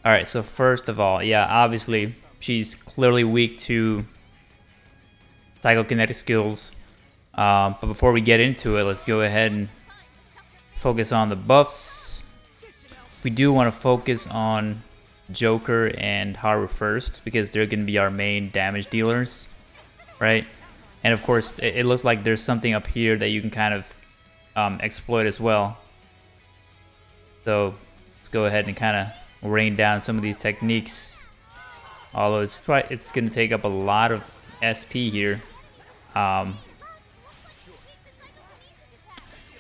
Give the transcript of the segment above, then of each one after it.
Alright, so first of all, yeah, obviously, she's clearly weak to psychokinetic skills. But before we get into it, let's go ahead and focus on the buffs. We do want to focus on Joker and Haru first, because they're going to be our main damage dealers, right? And of course, it looks like there's something up here that you can kind of exploit as well. So let's go ahead and kind of rain down some of these techniques. Although it's going to take up a lot of SP here.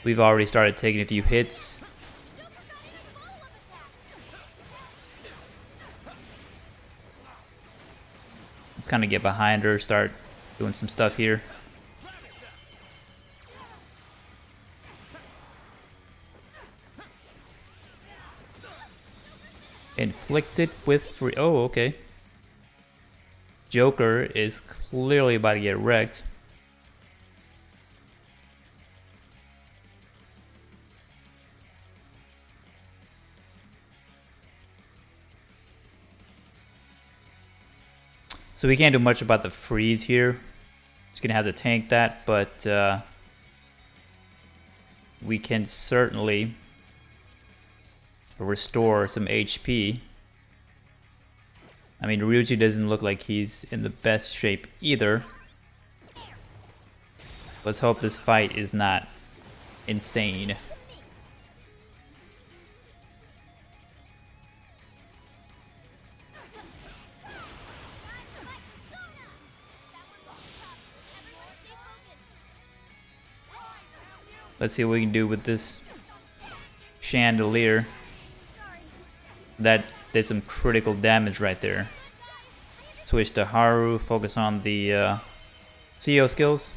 We've already started taking a few hits. Let's kind of get behind her, start doing some stuff here. Inflicted with free. Oh, okay. Joker is clearly about to get wrecked. So we can't do much about the freeze here. Just gonna have to tank that, but we can certainly restore some HP. I mean, Ryuji doesn't look like he's in the best shape either. Let's hope this fight is not insane. Let's see what we can do with this chandelier. That did some critical damage right there. Switch to Haru, focus on the Psio skills.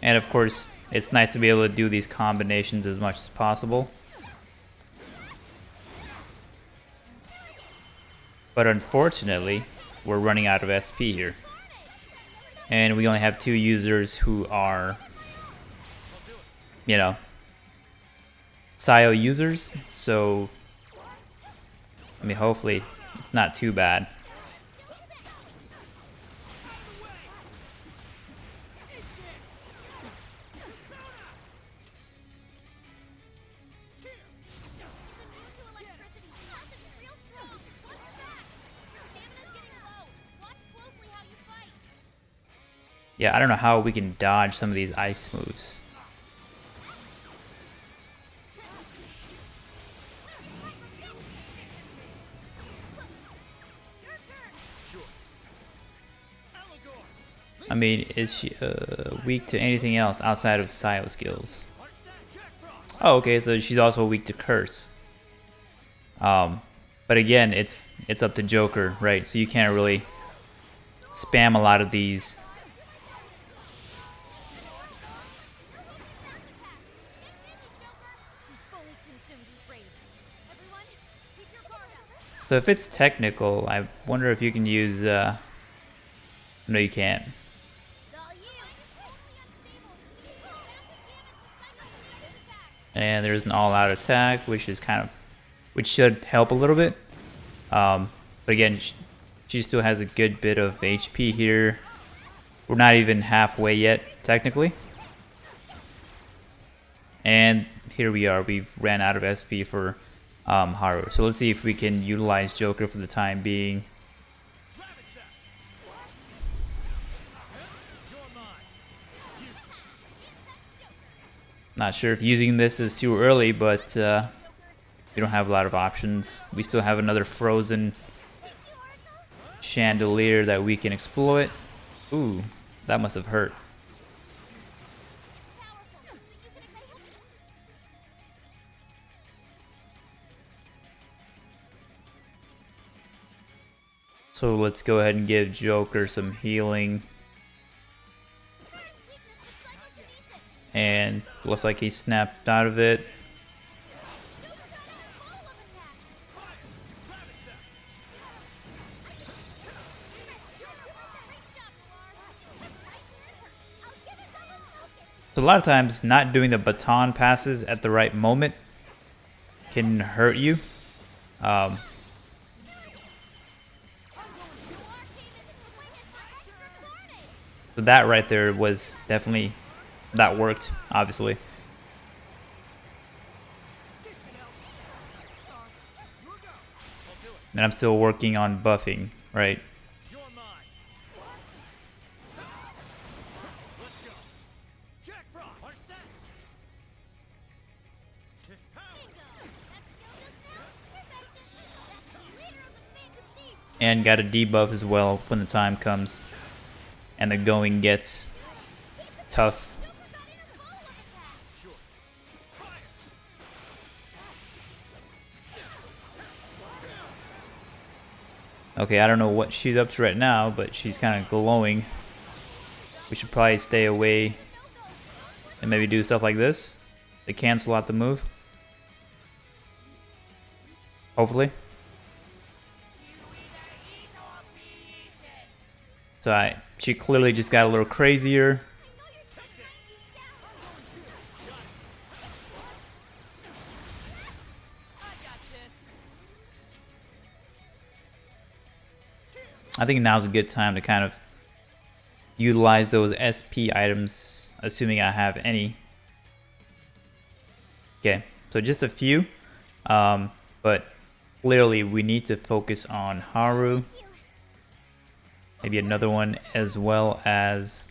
And of course, it's nice to be able to do these combinations as much as possible. But unfortunately, we're running out of SP here. And we only have 2 users who are, you know, Psio users. So, I mean, hopefully it's not too bad. Yeah, I don't know how we can dodge some of these ice moves. I mean, is she weak to anything else outside of Psio skills? Oh, okay, so she's also weak to Curse. But again, it's up to Joker, right? So you can't really spam a lot of these. So if it's technical, I wonder if you can use, no you can't. And there's an all-out attack, which is which should help a little bit. But again, she still has a good bit of HP here. We're not even halfway yet, technically. And here we are, we've ran out of SP for Haru. So let's see if we can utilize Joker for the time being. Not sure if using this is too early, but we don't have a lot of options. We still have another frozen chandelier that we can exploit. Ooh, that must have hurt. So let's go ahead and give Joker some healing. And looks like he snapped out of it. So a lot of times not doing the baton passes at the right moment can hurt you. So that right there was definitely, that worked, obviously. And I'm still working on buffing, right? And got a debuff as well when the time comes and the going gets tough. Okay, I don't know what she's up to right now, but she's kind of glowing. We should probably stay away and maybe do stuff like this to cancel out the move. Hopefully. So she clearly just got a little crazier. I think now's a good time to kind of utilize those SP items, assuming I have any. Okay, so just a few, but clearly we need to focus on Haru. Maybe another one as well as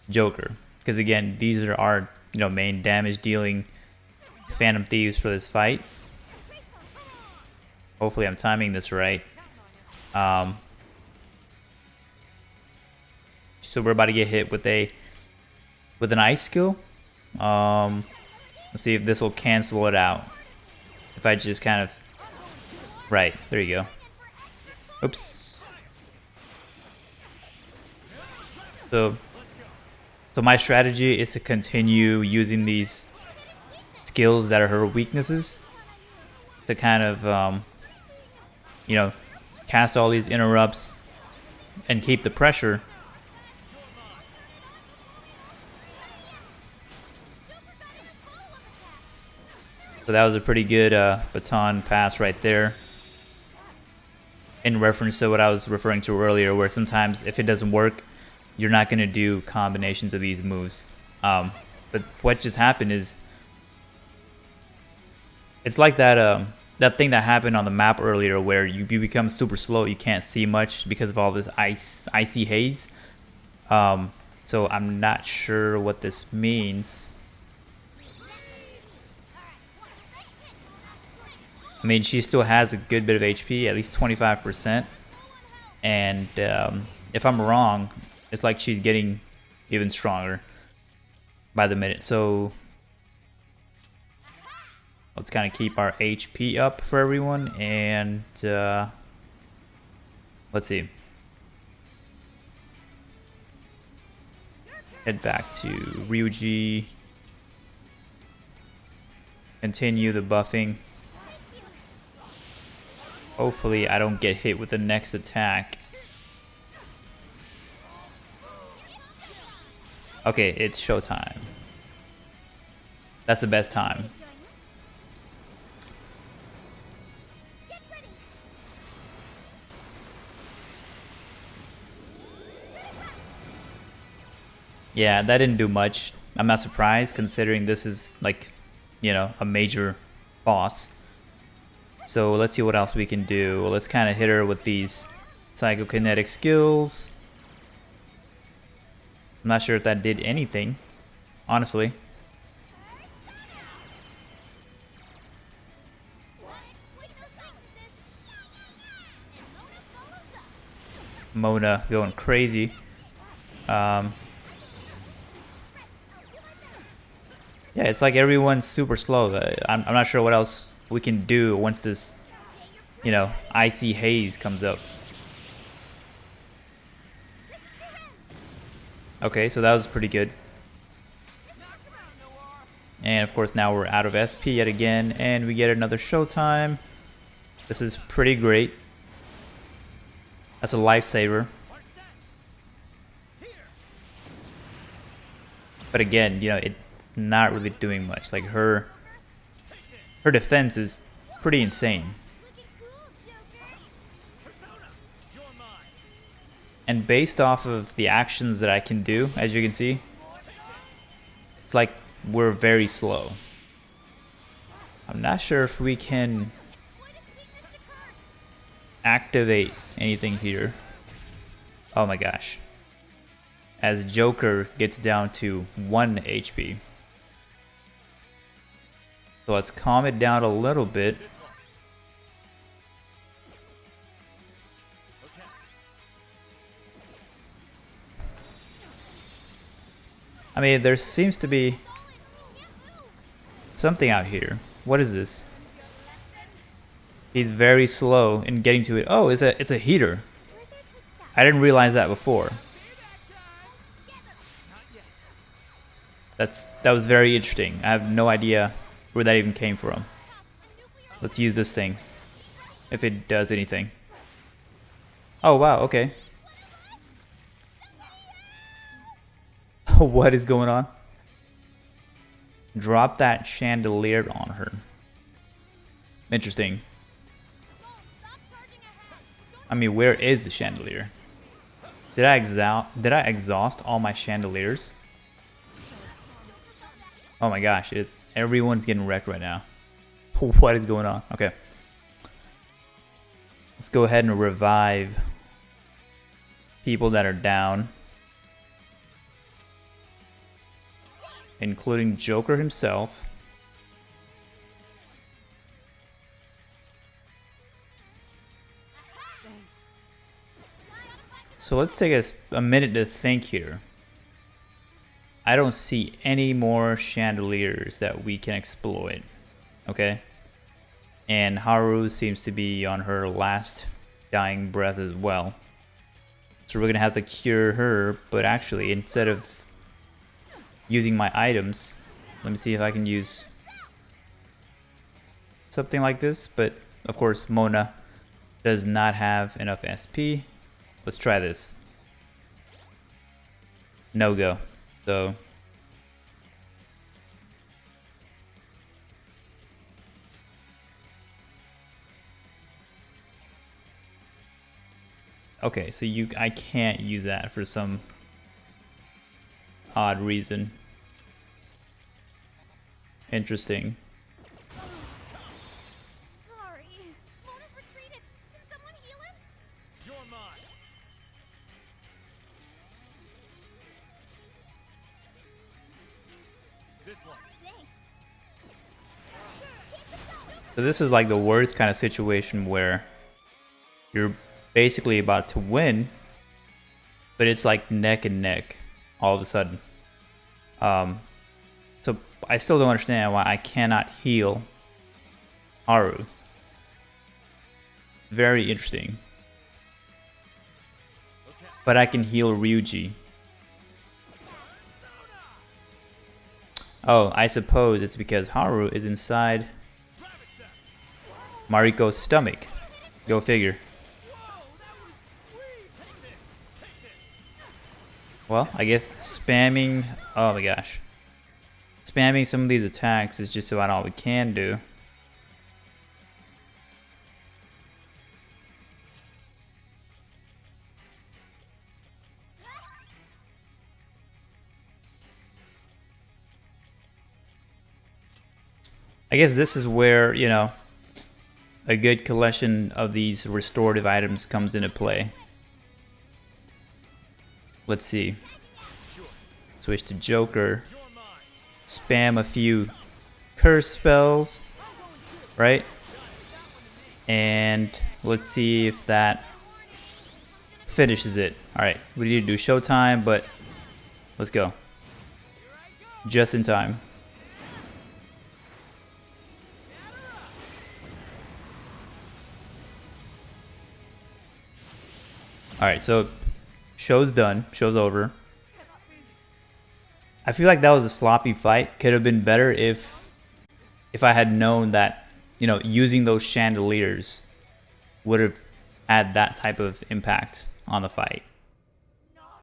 Joker, because again, these are our main damage dealing Phantom Thieves for this fight. Hopefully, I'm timing this right. So we're about to get hit with an ice skill. Let's see if this will cancel it out. If I just kind of right, there you go. Oops. So my strategy is to continue using these skills that are her weaknesses to kind of cast all these interrupts and keep the pressure. So that was a pretty good baton pass right there, in reference to what I was referring to earlier, where sometimes if it doesn't work, you're not going to do combinations of these moves. But what just happened is, it's like that that thing that happened on the map earlier, where you become super slow, you can't see much because of all this icy haze. So I'm not sure what this means. I mean, she still has a good bit of HP, at least 25%. And if I'm wrong, it's like she's getting even stronger by the minute. So let's kind of keep our HP up for everyone. And let's see. Head back to Ryuji. Continue the buffing. Hopefully I don't get hit with the next attack. Okay, it's showtime. That's the best time. Yeah, that didn't do much. I'm not surprised, considering this is like, a major boss. So let's see what else we can do. Well, let's kind of hit her with these Psychokinetic skills. I'm not sure if that did anything, honestly. Mona going crazy. Yeah, it's like everyone's super slow. I'm not sure what else we can do once this, icy haze comes up. Okay, so that was pretty good. And of course now we're out of SP yet again, and we get another showtime. This is pretty great. That's a lifesaver. But again, you know, it's not really doing much. Like her defense is pretty insane. And based off of the actions that I can do, as you can see, it's like we're very slow. I'm not sure if we can activate anything here. Oh my gosh. As Joker gets down to 1 HP. So let's calm it down a little bit. I mean, there seems to be something out here. What is this? He's very slow in getting to it. Oh, it's a heater. I didn't realize that before. That was very interesting. I have no idea where that even came from. Let's use this thing. If it does anything. Oh wow, okay. What is going on? Drop that chandelier on her. Interesting. I mean, where is the chandelier? Did I exhaust all my chandeliers? Oh my gosh, everyone's getting wrecked right now. What is going on? Okay. Let's go ahead and revive people that are down. Including Joker himself. So let's take a minute to think here. I don't see any more chandeliers that we can exploit. Okay? And Haru seems to be on her last dying breath as well. So we're gonna have to cure her, but actually instead of using my items, let me see if I can use something like this, but of course Mona does not have enough SP. Let's try this. No go. So okay, so I can't use that for some odd reason. Interesting. Sorry. Mona's retreated. Can someone heal him? You're mine. This one. Thanks. So this is like the worst kind of situation where you're basically about to win, but it's like neck and neck all of a sudden. So I still don't understand why I cannot heal Haru. Very interesting. But I can heal Ryuji. Oh, I suppose it's because Haru is inside Mariko's stomach. Go figure. Well, I guess spamming... Oh my gosh. Spamming some of these attacks is just about all we can do. I guess this is where, you know, a good collection of these restorative items comes into play. Let's see. Switch to Joker. Spam a few curse spells, right? And let's see if that finishes it. Alright, we need to do showtime, but let's go. Just in time. Alright, so show's done. Show's over. I feel like that was a sloppy fight. Could have been better if I had known that, you know, using those chandeliers would have had that type of impact on the fight.